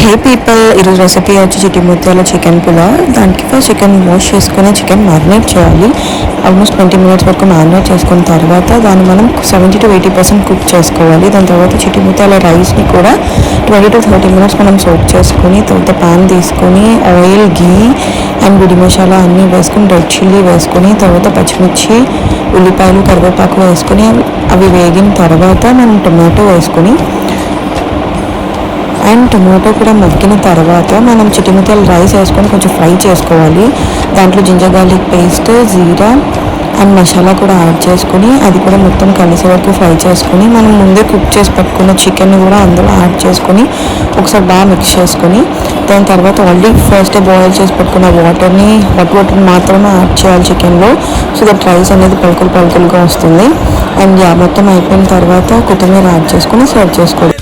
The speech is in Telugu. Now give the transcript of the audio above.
హే పీపుల్, ఈరోజు రెసిపీ వచ్చి చిట్టి ముత్యాల చికెన్ పులావ్. దానికి ఫస్ట్ చికెన్ వాష్ చేసుకుని చికెన్ మ్యారినేట్ చేయాలి. ఆల్మోస్ట్ 20 minutes వరకు మ్యారినేట్ చేసుకున్న తర్వాత దాన్ని మనం 70 to 80% కుక్ చేసుకోవాలి. దాని తర్వాత చిట్టి ముత్యాల రైస్ని కూడా 20 to 30 minutes మనం సోక్ చేసుకొని తర్వాత ప్యాన్ తీసుకొని ఆయిల్, గీ అండ్ గుడి మసాలా అన్నీ వేసుకొని రెడ్ చిల్లీ వేసుకొని తర్వాత పచ్చిమిర్చి, ఉల్లిపాయలు, కరివేపాకు వేసుకొని అవి వేగిన తర్వాత మనం టొమాటో వేసుకొని అండ్ టొమాటో కూడా మగ్గిన తర్వాత మనం చిట్టి ముత్యాల రైస్ వేసుకొని కొంచెం ఫ్రై చేసుకోవాలి. దాంట్లో ginger garlic paste, jeera and masala కూడా యాడ్ చేసుకొని అది కూడా మొత్తం కలిసే వరకు ఫ్రై చేసుకొని మనం ముందే కుక్ చేసి పెట్టుకున్న చికెన్ కూడా అందులో యాడ్ చేసుకొని ఒకసారి బాగా మిక్స్ చేసుకొని దాని తర్వాత ఆల్రెడీ ఫస్ట్ బాయిల్ చేసి పెట్టుకున్న హాట్ వాటర్ మాత్రమే యాడ్ చేయాలి చికెన్లో. సో దట్ రైస్ అనేది పలుకులుగా వస్తుంది. అండ్ మొత్తం అయిపోయిన తర్వాత కొత్తిమీర యాడ్ చేసుకొని సర్వ్ చేసుకోవాలి.